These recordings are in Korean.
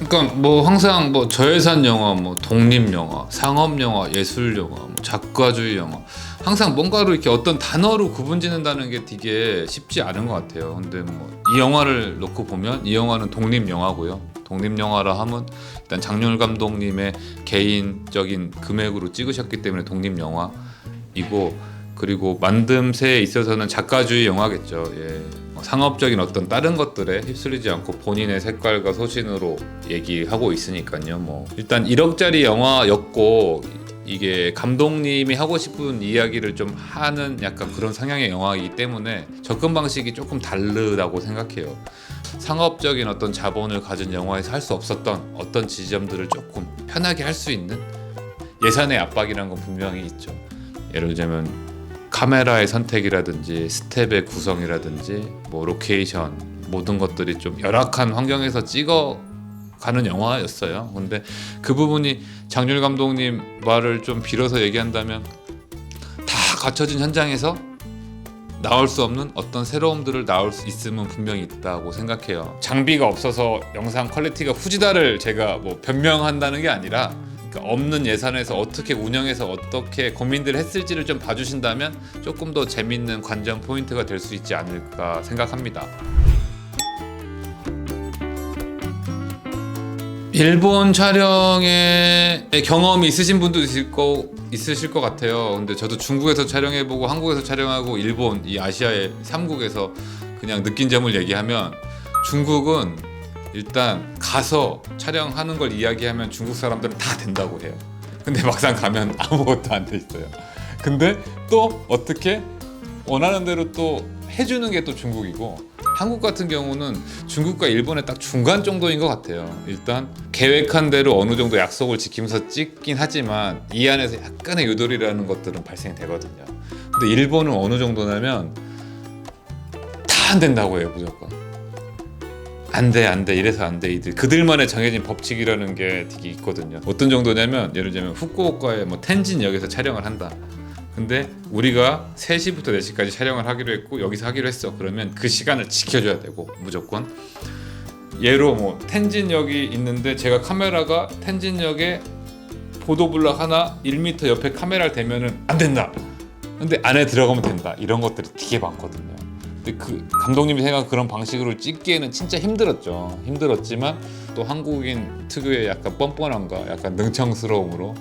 그러니까 뭐 항상 뭐 저예산 영화, 뭐 독립 영화, 상업 영화, 예술 영화, 뭐 작가주의 영화, 항상 뭔가로 이렇게 어떤 단어로 구분짓는다는 게 되게 쉽지 않은 것 같아요. 근데 뭐 이 영화를 놓고 보면 이 영화는 독립 영화고요. 독립 영화라 하면 일단 장률 감독님의 개인적인 금액으로 찍으셨기 때문에 독립 영화이고, 그리고 만듦새에 있어서는 작가주의 영화겠죠. 예. 상업적인 어떤 다른 것들에 휩쓸리지 않고 본인의 색깔과 소신으로 얘기하고 있으니까요. 뭐 일단 1억짜리 영화였고, 이게 감독님이 하고 싶은 이야기를 좀 하는 약간 그런 성향의 영화이기 때문에 접근 방식이 조금 다르다고 생각해요. 상업적인 어떤 자본을 가진 영화에서 할 수 없었던 어떤 지점들을 조금 편하게 할 수 있는 예산의 압박이라는 건 분명히 있죠. 예를 들자면 카메라의 선택이라든지 스텝의 구성이라든지 뭐 로케이션, 모든 것들이 좀 열악한 환경에서 찍어가는 영화였어요. 근데 그 부분이 장률 감독님 말을 좀 빌어서 얘기한다면 다 갖춰진 현장에서 나올 수 없는 어떤 새로움들을 나올 수 있음은 분명히 있다고 생각해요. 장비가 없어서 영상 퀄리티가 후지다를 제가 뭐 변명한다는 게 아니라, 그러니까 없는 예산에서 어떻게 운영해서 어떻게 고민들을 했을지를 좀 봐주신다면 조금 더 재밌는 관전 포인트가 될 수 있지 않을까 생각합니다. 일본 촬영에 경험이 있으신 분도 있으실 것 같아요. 근데 저도 중국에서 촬영해보고 한국에서 촬영하고 일본, 이 아시아의 3국에서 그냥 느낀 점을 얘기하면, 중국은 일단 가서 촬영하는 걸 이야기하면 중국 사람들은 다 된다고 해요. 근데 막상 가면 아무것도 안 돼 있어요. 근데 또 어떻게 원하는 대로 또 해주는 게 또 중국이고, 한국 같은 경우는 중국과 일본의 딱 중간 정도인 것 같아요. 일단 계획한 대로 어느 정도 약속을 지키면서 찍긴 하지만 이 안에서 약간의 유도리라는 것들은 발생되거든요. 근데 일본은 어느 정도냐면 다 안 된다고 해요. 무조건 안 돼 이래서 안 돼. 그들만의 정해진 법칙이라는 게 되게 있거든요. 어떤 정도냐면 예를 들면 후쿠오카의 뭐 텐진역에서 촬영을 한다. 근데 우리가 3시부터 4시까지 촬영을 하기로 했고 여기서 하기로 했어. 그러면 그 시간을 지켜줘야 되고, 무조건. 예로 뭐 텐진역이 있는데 제가 카메라가 텐진역에 보도블럭 하나 1m 옆에 카메라를 대면은 안 된다. 근데 안에 들어가면 된다. 이런 것들이 되게 많거든요. 근데 그 감독님이 생각한 그런 방식으로 찍기에는 진짜 힘들었지만 또 한국인 특유의 약간 뻔뻔함과 약간 능청스러움으로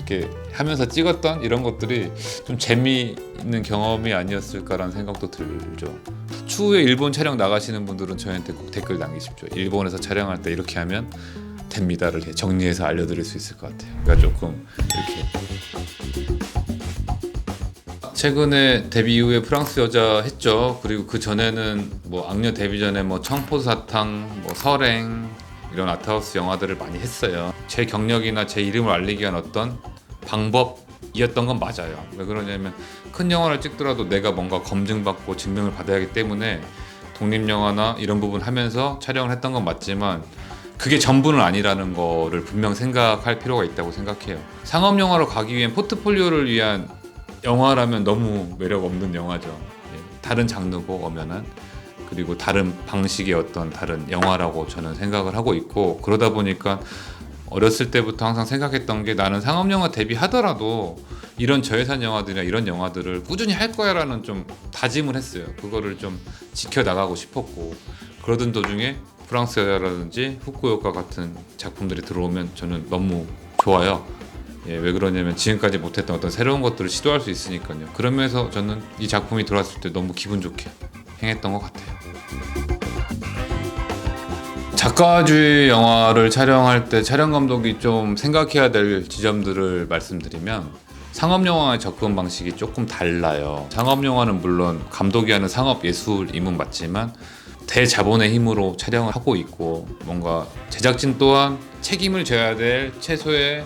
이렇게 하면서 찍었던 이런 것들이 좀 재미있는 경험이 아니었을까라는 생각도 들죠. 추후에 일본 촬영 나가시는 분들은 저희한테 꼭 댓글 남기십시오. 일본에서 촬영할 때 이렇게 하면 됩니다를 정리해서 알려드릴 수 있을 것 같아요. 그러니까 조금 이렇게 최근에 데뷔 이후에 프랑스 여자 했죠. 그리고 그 전에는 뭐 악녀 데뷔 전에 뭐 청포사탕, 뭐 설행, 이런 아트하우스 영화들을 많이 했어요. 제 경력이나 제 이름을 알리기 위한 어떤 방법이었던 건 맞아요. 왜 그러냐면 큰 영화를 찍더라도 내가 뭔가 검증받고 증명을 받아야 하기 때문에 독립영화나 이런 부분 하면서 촬영을 했던 건 맞지만 그게 전부는 아니라는 거를 분명 생각할 필요가 있다고 생각해요. 상업영화로 가기 위한 포트폴리오를 위한 영화라면 너무 매력 없는 영화죠. 다른 장르고 엄연한, 그리고 다른 방식의 어떤 다른 영화라고 저는 생각을 하고 있고, 그러다 보니까 어렸을 때부터 항상 생각했던 게 나는 상업영화 데뷔하더라도 이런 저예산 영화들이나 이런 영화들을 꾸준히 할 거야 라는 좀 다짐을 했어요. 그거를 좀 지켜나가고 싶었고, 그러던 도중에 프랑스 여자라든지 후쿠오카 같은 작품들이 들어오면 저는 너무 좋아요. 왜 그러냐면 지금까지 못했던 어떤 새로운 것들을 시도할 수 있으니까요. 그러면서 저는 이 작품이 들어왔을 때 너무 기분 좋게 행했던 것 같아요. 작가주의 영화를 촬영할 때 촬영 감독이 좀 생각해야 될 지점들을 말씀드리면, 상업영화의 접근 방식이 조금 달라요. 상업영화는 물론 감독이 하는 상업예술임은 맞지만 대자본의 힘으로 촬영을 하고 있고, 뭔가 제작진 또한 책임을 져야 될 최소의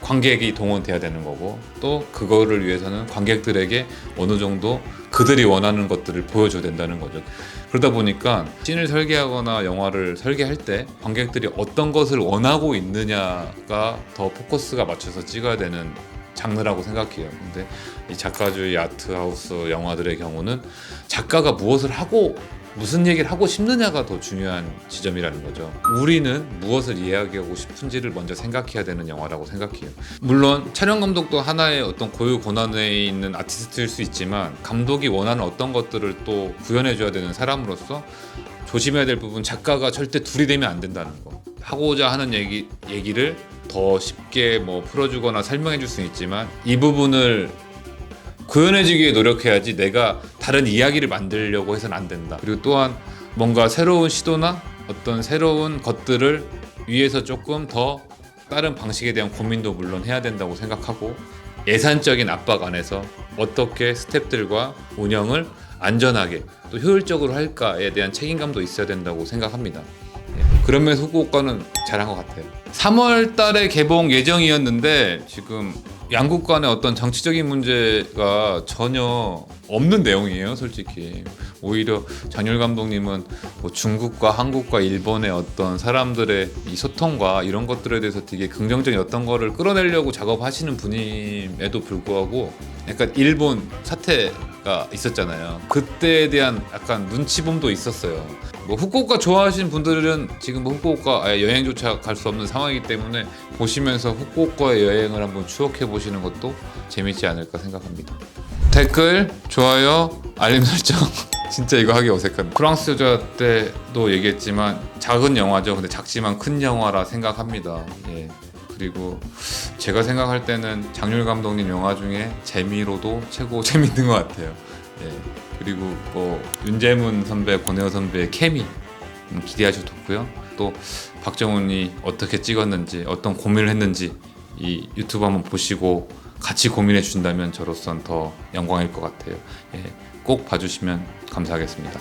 관객이 동원돼야 되는 거고, 또 그거를 위해서는 관객들에게 어느 정도 그들이 원하는 것들을 보여줘야 된다는 거죠. 그러다 보니까 씬을 설계하거나 영화를 설계할 때 관객들이 어떤 것을 원하고 있느냐가 더 포커스가 맞춰서 찍어야 되는 장르라고 생각해요. 근데 이 작가주의 아트하우스 영화들의 경우는 작가가 무엇을 하고 무슨 얘기를 하고 싶느냐가 더 중요한 지점이라는 거죠. 우리는 무엇을 이야기하고 싶은지를 먼저 생각해야 되는 영화라고 생각해요. 물론 촬영 감독도 하나의 어떤 고유 권한에 있는 아티스트일 수 있지만 감독이 원하는 어떤 것들을 또 구현해줘야 되는 사람으로서 조심해야 될 부분, 작가가 절대 둘이 되면 안 된다는 거. 하고자 하는 얘기를 더 쉽게 뭐 풀어주거나 설명해 줄 수는 있지만 이 부분을 구현해주기 위해 노력해야지 내가 다른 이야기를 만들려고 해서는 안 된다. 그리고 또한 뭔가 새로운 시도나 어떤 새로운 것들을 위해서 조금 더 다른 방식에 대한 고민도 물론 해야 된다고 생각하고 예산적인 압박 안에서 어떻게 스태프들과 운영을 안전하게 또 효율적으로 할까에 대한 책임감도 있어야 된다고 생각합니다. 그런 면에서 후쿠오카는 잘한 것 같아요. 3월 달에 개봉 예정이었는데 지금 양국 간의 어떤 정치적인 문제가 전혀 없는 내용이에요, 솔직히. 오히려 장률 감독님은 뭐 중국과 한국과 일본의 어떤 사람들의 이 소통과 이런 것들에 대해서 되게 긍정적인 어떤 거를 끌어내려고 작업하시는 분임에도 불구하고 약간 일본 사태가 있었잖아요. 그때에 대한 약간 눈치봄도 있었어요. 뭐 후쿠오카 좋아하시는 분들은 지금 뭐 후쿠오카 아예 여행조차 갈 수 없는 상황이기 때문에 보시면서 후쿠오카의 여행을 한번 추억해 보시는 것도 재밌지 않을까 생각합니다. 댓글, 좋아요, 알림 설정. 진짜 이거 하기 어색한. 프랑스 여자 때도 얘기했지만 작은 영화죠. 근데 작지만 큰 영화라 생각합니다. 예. 그리고 제가 생각할 때는 장률 감독님 영화 중에 재미로도 최고 재밌는 것 같아요. 예. 그리고 뭐 윤재문 선배, 권혜호 선배의 케미 기대하셔도 좋고요. 또 박정훈이 어떻게 찍었는지, 어떤 고민을 했는지 이 유튜브 한번 보시고 같이 고민해 주신다면 저로선 더 영광일 것 같아요. 예. 꼭 봐주시면 감사하겠습니다.